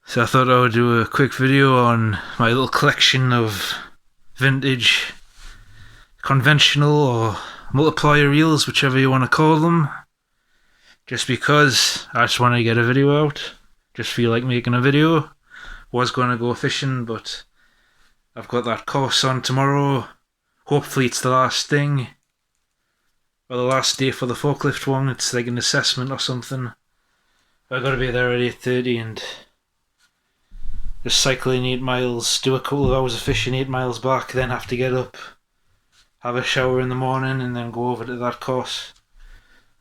So I thought I would do a quick video on my little collection of vintage, conventional or multiplier reels, whichever you want to call them. Just because I just want to get a video out. Just feel like making a video. Was going to go fishing, but I've got that course on tomorrow. Hopefully it's the last thing. Or the last day for the forklift one. It's like an assessment or something. I've got to be there at 8:30 and just cycling 8 miles, do a couple of hours of fishing, 8 miles back, then have to get up, have a shower in the morning and then go over to that course.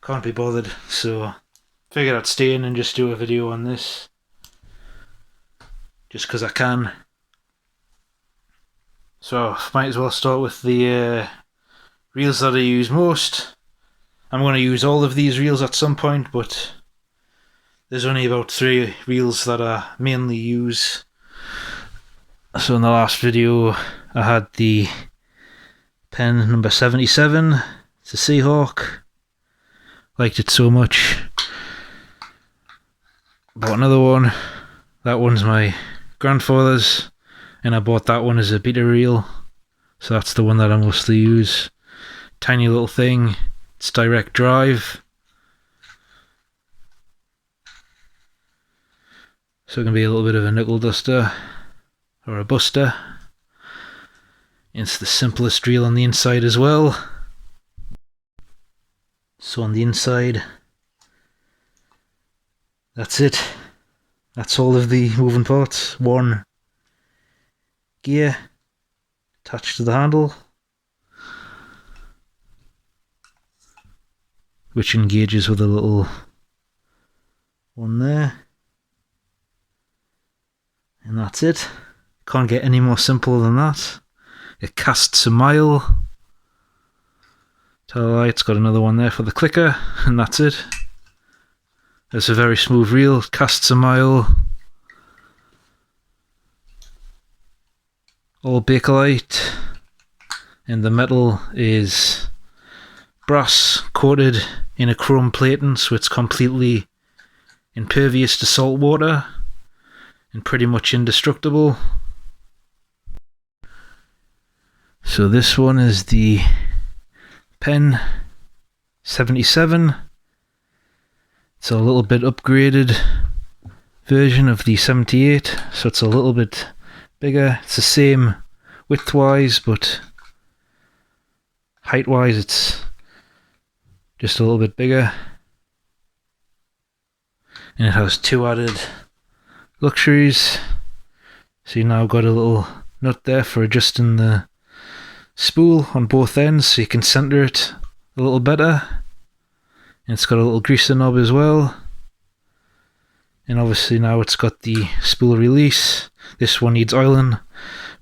Can't be bothered, so figured I'd stay in and just do a video on this. Just because I can. So, might as well start with the reels that I use most. I'm going to use all of these reels at some point, but there's only about 3 reels that I mainly use. So in the last video I had the pen number 77, it's a Seahawk. Liked it so much. Bought another one. That one's my grandfather's, and I bought that one as a beta reel. So that's the one that I mostly use. Tiny little thing, it's direct drive. So it can be a little bit of a nickel duster or a buster. It's the simplest reel on the inside as well. So on the inside, that's it. That's all of the moving parts. One gear attached to the handle, which engages with a little one there. And that's it. Can't get any more simple than that. It casts a mile. It's got another one there for the clicker, and that's it. It's a very smooth reel, casts a mile. All Bakelite, and the metal is brass coated in a chrome plating, so it's completely impervious to salt water and pretty much indestructible. So this one is the pen 77. It's a little bit upgraded version of the 78, so it's a little bit bigger. It's the same width-wise, but height-wise it's just a little bit bigger. And it has 2 added luxuries. So you now got a little nut there for adjusting the spool on both ends, so you can center it a little better. And it's got a little greaser knob as well. And obviously now it's got the spool release. This one needs oiling,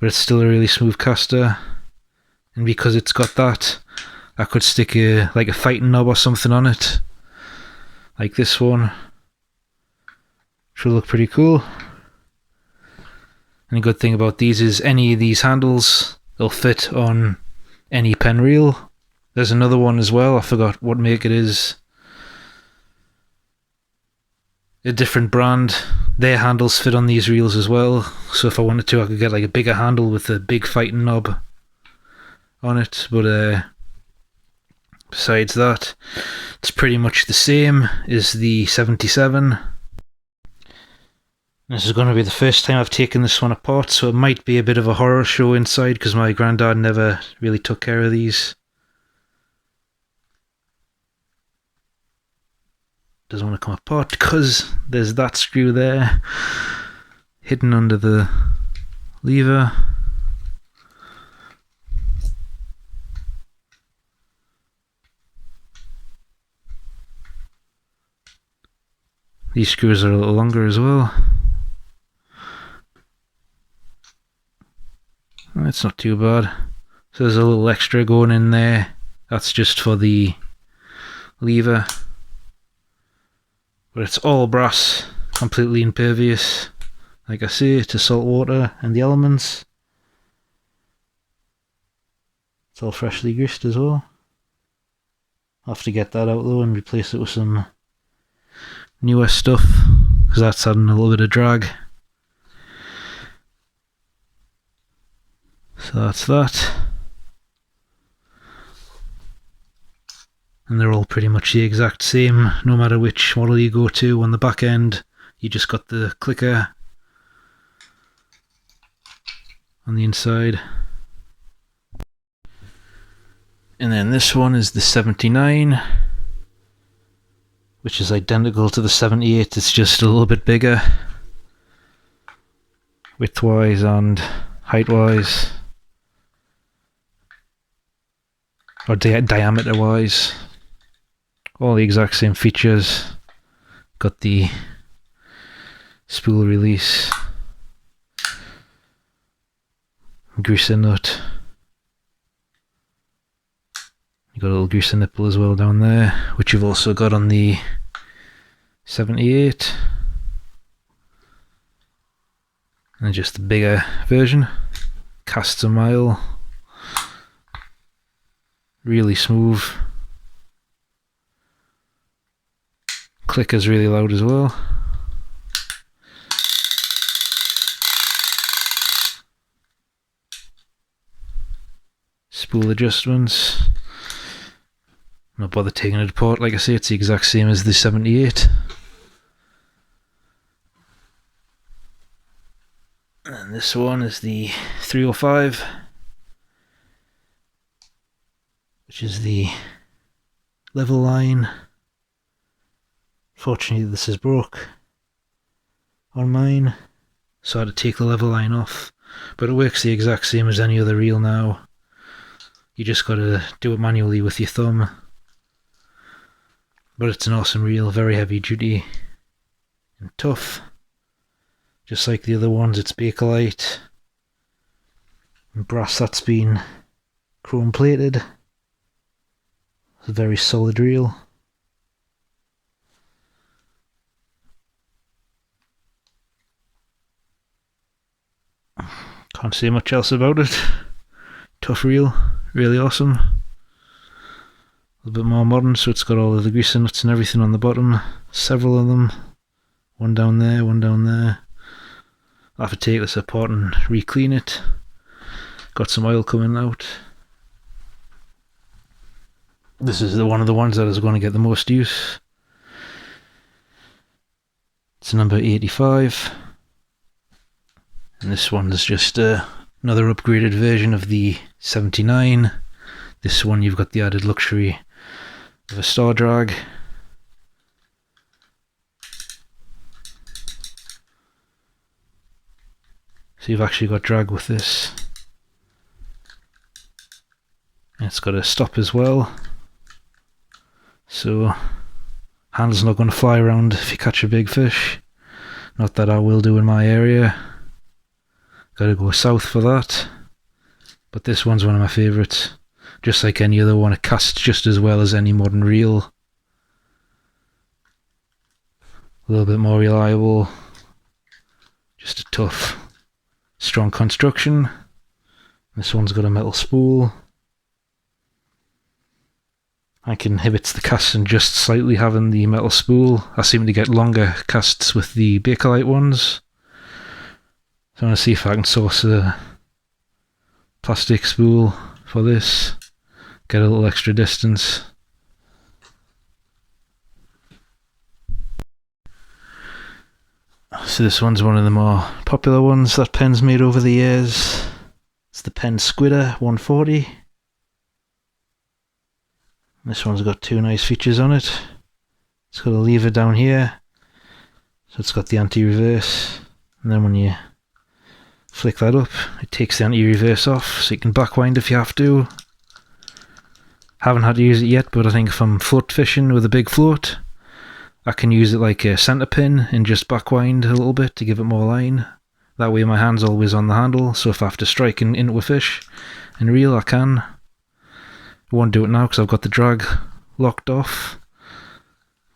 but it's still a really smooth caster. And because it's got that, I could stick a fighting knob or something on it, like this one. Which will look pretty cool. And the good thing about these is any of these handles, they'll fit on any pen reel. There's another one as well, I forgot what make it is. A different brand. Their handles fit on these reels as well. So if I wanted to, I could get like a bigger handle with a big fighting knob on it. But besides that, it's pretty much the same as the 77. This is going to be the first time I've taken this one apart, so it might be a bit of a horror show inside because my granddad never really took care of these. Doesn't want to come apart because there's that screw there hidden under the lever. These screws are a little longer as well. It's not too bad. So there's a little extra going in there. That's just for the lever. But it's all brass, completely impervious, like I say, to salt water and the elements. It's all freshly greased as well. I'll have to get that out though and replace it with some newer stuff, because that's adding a little bit of drag. So that's that. And they're all pretty much the exact same, no matter which model you go to. On the back end, you just got the clicker on the inside. And then this one is the 79, which is identical to the 78, it's just a little bit bigger, width-wise and height-wise, or diameter-wise. All the exact same features. Got the spool release, greaser nut. You got a little greaser nipple as well down there, which you've also got on the 78. And just the bigger version. Casts a mile. Really smooth. Clicker's really loud as well. Spool adjustments. Not bother taking it apart, like I say, it's the exact same as the 78. And this one is the 305, which is the level line. Fortunately, this is broke on mine, so I had to take the level line off, but it works the exact same as any other reel now. You just gotta do it manually with your thumb. But it's an awesome reel, very heavy duty and tough. Just like the other ones, it's Bakelite and brass that's been chrome plated. It's a very solid reel. Can't say much else about it. Tough reel, really awesome. A bit more modern, so it's got all of the greaser nuts and everything on the bottom. Several of them. One down there, one down there. I'll have to take this apart and re-clean it. Got some oil coming out. This is one of the ones that is going to get the most use. It's number 85. And this one is just another upgraded version of the 79. This one you've got the added luxury of a star drag. So you've actually got drag with this. And it's got a stop as well. So handle's not going to fly around if you catch a big fish. Not that I will do in my area. Gotta go south for that. But this one's one of my favourites. Just like any other one, it casts just as well as any modern reel. A little bit more reliable. Just a tough, strong construction. This one's got a metal spool. I can inhibit the casting just slightly having the metal spool. I seem to get longer casts with the Bakelite ones. So I'm going to see if I can source a plastic spool for this. Get a little extra distance. So this one's one of the more popular ones that Penn's made over the years. It's the Penn Squidder 140. This one's got two nice features on it. It's got a lever down here, so it's got the anti-reverse, and then when you flick that up, it takes the anti-reverse off, so you can backwind if you have to. Haven't had to use it yet, but I think if I'm float fishing with a big float, I can use it like a centre pin and just backwind a little bit to give it more line. That way my hand's always on the handle, so if I have to strike into a fish and reel, I can. I won't do it now because I've got the drag locked off,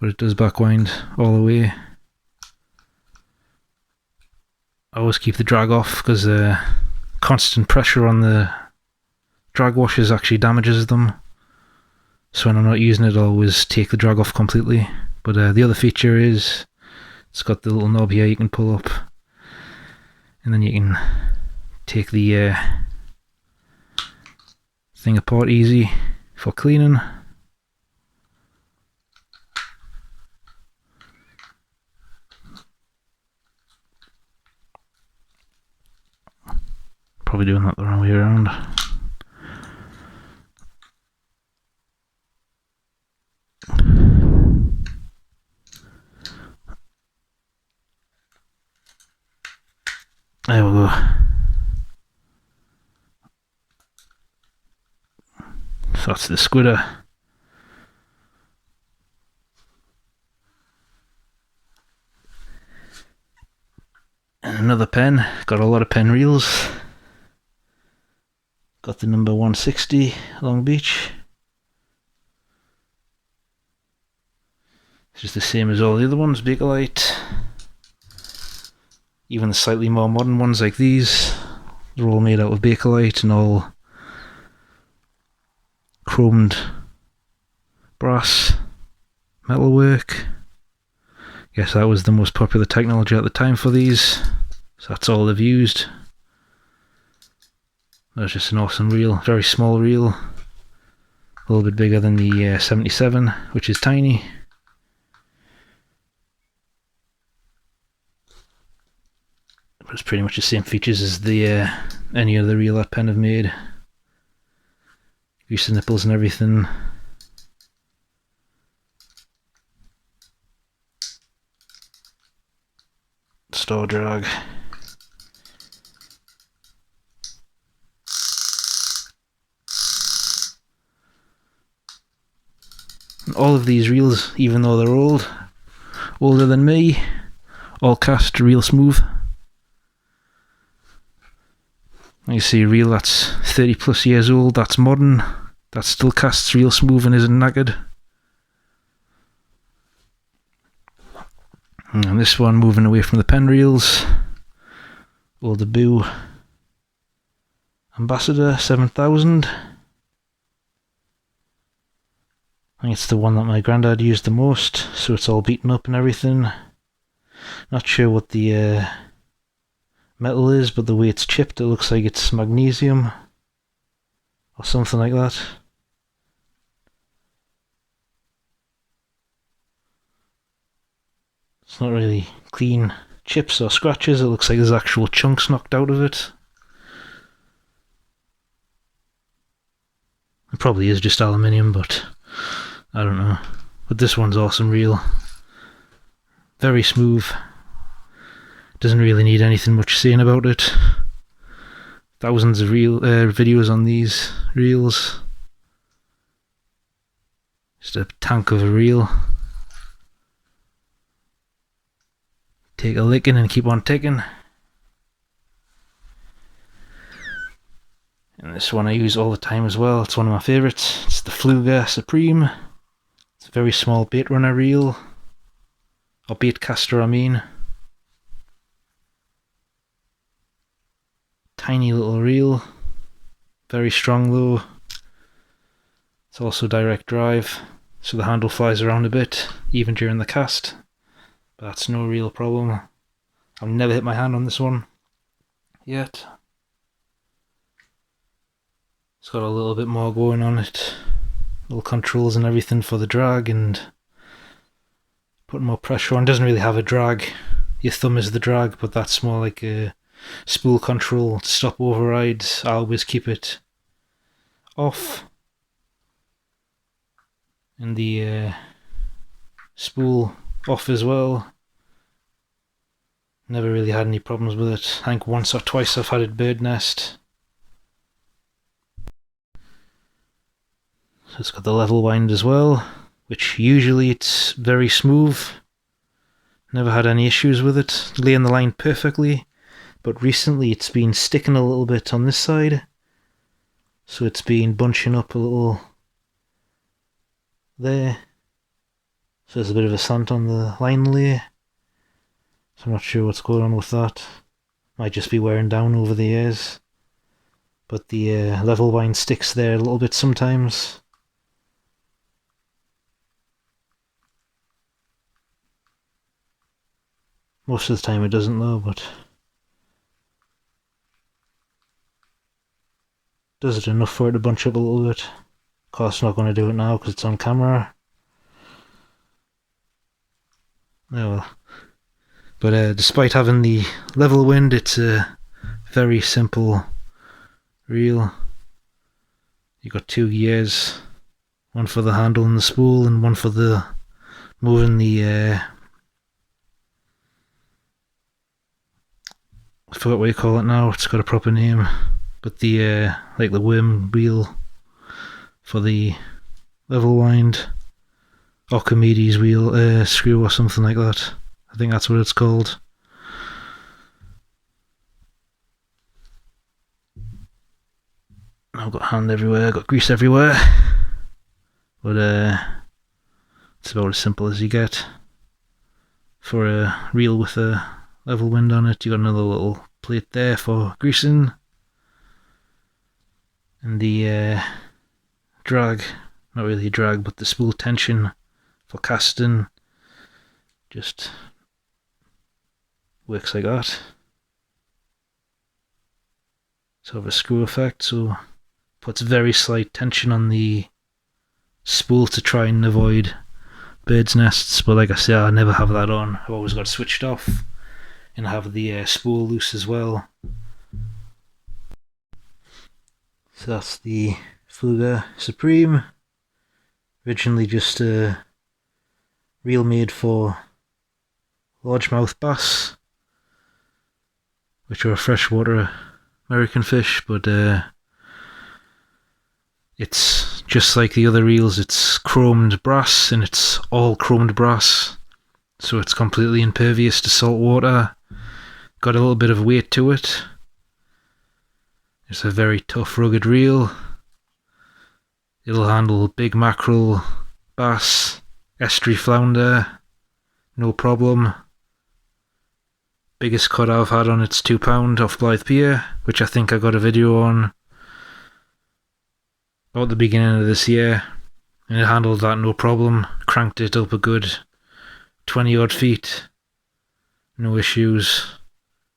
but it does backwind all the way. I always keep the drag off because constant pressure on the drag washers actually damages them. So when I'm not using it, I'll always take the drag off completely. But the other feature is it's got the little knob here you can pull up, and then you can take the thing apart easy for cleaning. Probably doing that the wrong way around. There we go. So that's the Squidder. And another pen. Got a lot of pen reels. Got the number 160 Long Beach. It's just the same as all the other ones, Bakelite. Even the slightly more modern ones like these, they're all made out of Bakelite and all chromed brass metalwork. Guess that was the most popular technology at the time for these, so that's all they've used. That's just an awesome reel, very small reel, a little bit bigger than the 77, which is tiny. But it's pretty much the same features as the any other reel that pen have made. Grease the nipples and everything. Store drag. And all of these reels, even though they're older than me, all cast real smooth. You see a reel that's 30 plus years old, that's modern, that still casts real smooth and isn't knackered. And this one, moving away from the pen reels, older Boo Ambassador 7000. I think it's the one that my granddad used the most, so it's all beaten up and everything. Not sure what the metal is, but the way it's chipped, it looks like it's magnesium or something like that. It's not really clean chips or scratches, it looks like there's actual chunks knocked out of it. It probably is just aluminium, but I don't know. But this one's awesome reel. Very smooth. Doesn't really need anything much saying about it. Thousands of videos on these reels. Just a tank of a reel. Take a licking and keep on ticking. And this one I use all the time as well. It's one of my favourites. It's the Fluga Supreme. It's a very small bait runner reel. Or bait caster, I mean. Tiny little reel. Very strong though. It's also direct drive, so the handle flies around a bit, even during the cast. But that's no real problem. I've never hit my hand on this one yet. It's got a little bit more going on it. Little controls and everything for the drag and putting more pressure on. Doesn't really have a drag. Your thumb is the drag, but that's more like a spool control to stop overrides. I always keep it off. And the spool off as well. Never really had any problems with it. I think once or twice I've had it bird nest. So it's got the level wind as well, which usually it's very smooth. Never had any issues with it, laying the line perfectly. But recently it's been sticking a little bit on this side. So it's been bunching up a little there. So there's a bit of a slant on the line lay. So I'm not sure what's going on with that. Might just be wearing down over the years. But the level wind sticks there a little bit sometimes. Most of the time it doesn't though, but does it enough for it to bunch up a little bit. Of course, I'm not going to do it now because it's on camera. Oh well. But despite having the level wind, it's a very simple reel. You got 2 gears, one for the handle and the spool, and one for the moving the I forgot what you call it now, it's got a proper name, but the like the worm wheel for the level wind, Archimedes wheel screw or something like that. I think that's what it's called. I've got hand everywhere, got grease everywhere, but it's about as simple as you get for a reel with a level wind on it. You got another little plate there for greasing, and the drag, not really a drag, but the spool tension for casting just works like that. Sort of a screw effect, so puts very slight tension on the spool to try and avoid bird's nests, but like I say, I never have that on. I've always got it switched off and have the spool loose as well. So that's the Fluga Supreme, originally just a reel made for largemouth bass, which are a freshwater American fish, but it's just like the other reels, it's chromed brass, and it's all chromed brass, so it's completely impervious to salt water. Got a little bit of weight to it. It's a very tough, rugged reel. It'll handle big mackerel, bass, estuary flounder, no problem. Biggest cut I've had on it's £2 off Blythe Pier, which I think I got a video on about the beginning of this year, and it handled that no problem. Cranked it up a good 20 odd feet, no issues.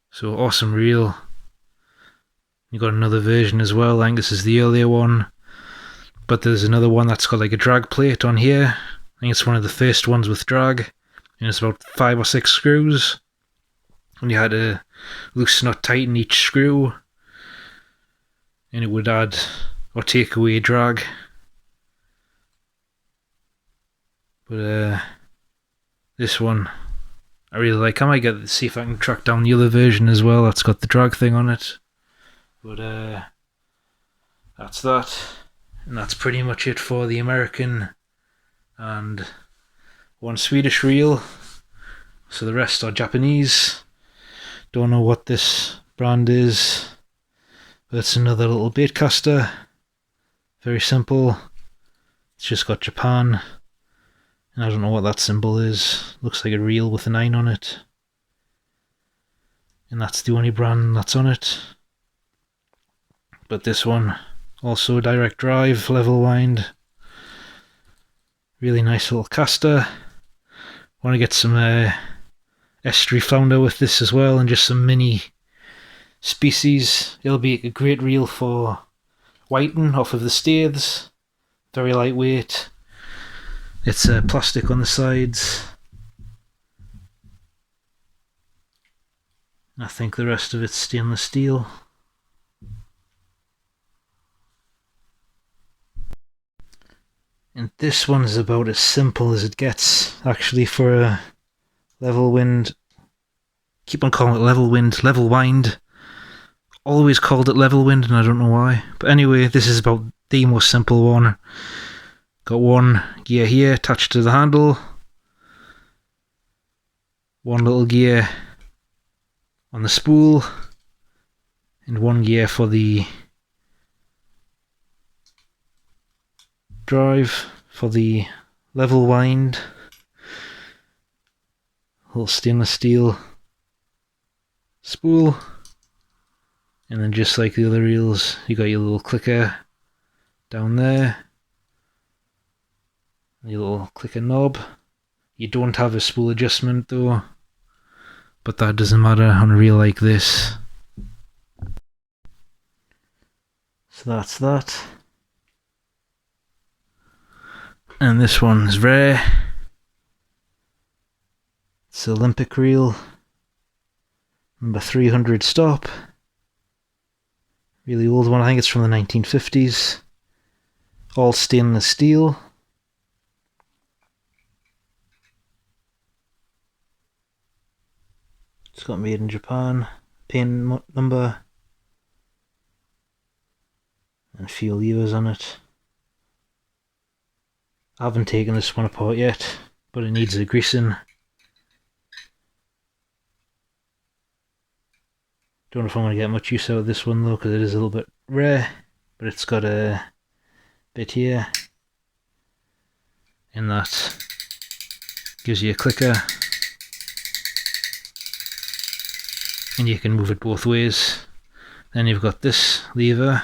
So awesome reel. You got another version as well, I think this is the earlier one, but there's another one that's got like a drag plate on here. I think it's one of the first ones with drag, and it's about 5 or 6 screws, and you had to loosen or tighten each screw, and it would add or take away drag. But this one I really like. I might get to see if I can track down the other version as well that's got the drag thing on it. But that's that, and that's pretty much it for the American and one Swedish reel. So the rest are Japanese. Don't know what this brand is, but it's another little bait caster. Very simple. It's just got Japan, and I don't know what that symbol is. Looks like a reel with a 9 on it, and that's the only brand that's on it. But this one, also direct drive, level wind. Really nice little caster. Want to get some estuary flounder with this as well, and just some mini species. It'll be a great reel for whiting off of the staithes. Very lightweight. It's plastic on the sides. I think the rest of it's stainless steel. And this one's about as simple as it gets, actually, for a level wind. Keep on calling it level wind, level wind. Always called it level wind, and I don't know why. But anyway, this is about the most simple one. Got one gear here attached to the handle. One little gear on the spool. And one gear for the drive for the level wind. Little stainless steel spool, and then just like the other reels, you got your little clicker down there, your little clicker knob. You don't have a spool adjustment though, but that doesn't matter on a reel like this. So So that's that. And this one's rare. It's Olympic reel. Number 300 stop. Really old one, I think it's from the 1950s. All stainless steel. It's got made in Japan. Pin number. And a few levers on it. I haven't taken this one apart yet, but it needs a greasing. Don't know if I'm going to get much use out of this one though, because it is a little bit rare, but it's got a bit here, and that gives you a clicker, and you can move it both ways. Then you've got this lever,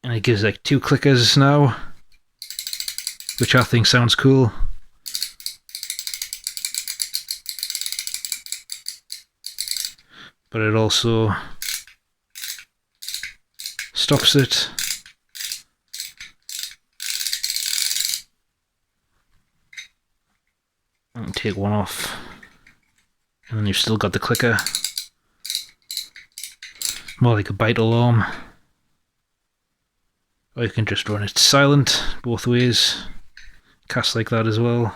and it gives like 2 clickers now, which I think sounds cool. But it also stops it. And take one off. And then you've still got the clicker. More like a bite alarm. Or you can just run it silent both ways. Cast like that as well.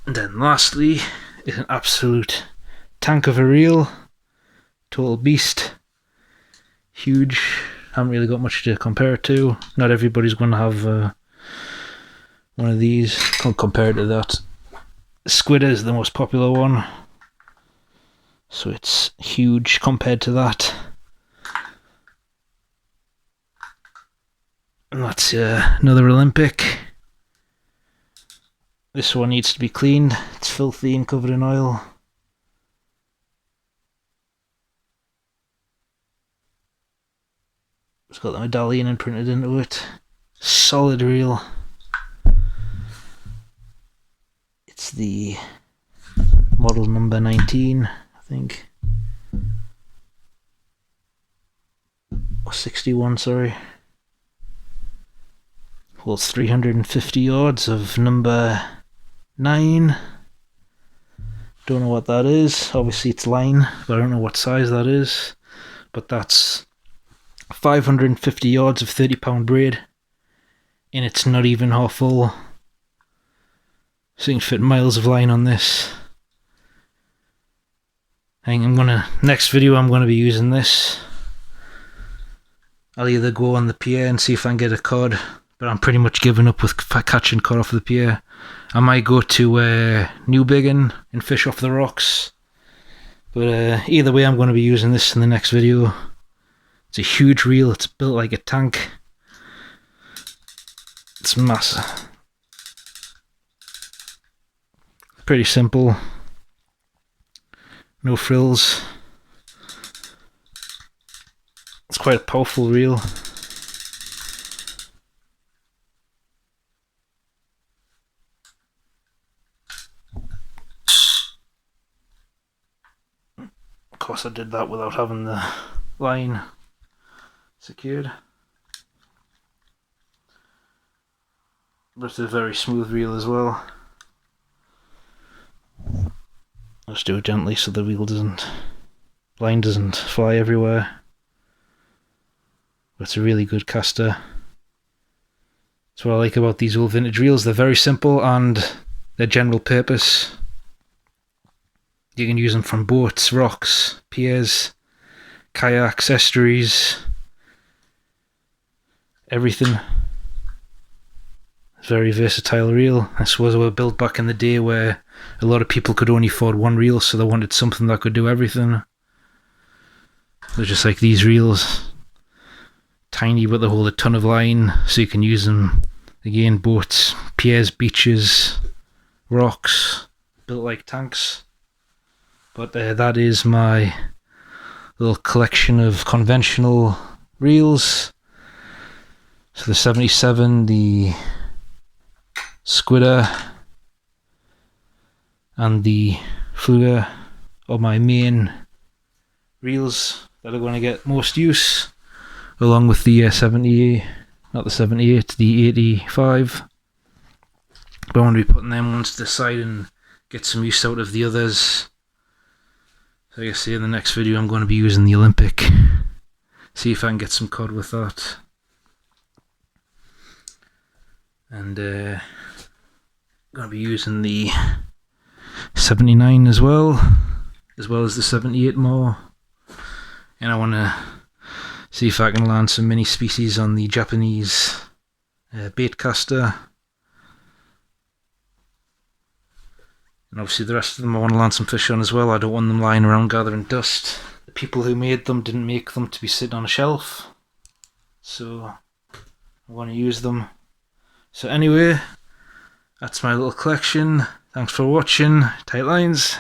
And then lastly is an absolute tank of a reel. Total beast. Huge. Haven't really got much to compare it to. Not everybody's going to have one of these. Can't compare it to that. Squidder is the most popular one. So it's huge compared to that. And that's another Olympic. This one needs to be cleaned. It's filthy and covered in oil. It's got the medallion imprinted into it. Solid reel. It's the model number 19, I think. Or 61, sorry. Holds 350 yards of number 9. Don't know what that is. Obviously it's line, but I don't know what size that is. But that's 550 yards of 30-pound braid. And it's not even half full. So you can fit miles of line on this. I think next video I'm gonna be using this. I'll either go on the pier and see if I can get a cod, but I'm pretty much giving up with catching cod off the pier. I might go to New Biggin and fish off the rocks. But either way, I'm going to be using this in the next video. It's a huge reel. It's built like a tank. It's massive. Pretty simple. No frills. It's quite a powerful reel. Of course I did that without having the line secured. But it's a very smooth reel as well. Just do it gently so the line doesn't fly everywhere. But it's a really good caster. That's what I like about these old vintage reels. They're very simple and they're general purpose. You can use them from boats, rocks, piers, kayaks, estuaries, everything. It's a very versatile reel. I suppose they were built back in the day where a lot of people could only afford one reel, so they wanted something that could do everything. They're just like these reels. Tiny, but they hold a ton of line, so you can use them, again, boats, piers, beaches, rocks, built like tanks. But that is my little collection of conventional reels. So the 77, the Squidder, and the Fluger are my main reels that are going to get most use, along with the 70, not the 78, the 85. But I want to be putting them ones to the side and get some use out of the others. So like I say, in the next video I'm going to be using the Olympic. See if I can get some cod with that. And going to be using the 79 as well as the 78 more. And I want to see if I can land some mini species on the Japanese bait caster. And obviously the rest of them I want to land some fish on as well. I don't want them lying around gathering dust. The people who made them didn't make them to be sitting on a shelf, so I want to use them. So anyway, that's my little collection. Thanks for watching. Tight lines.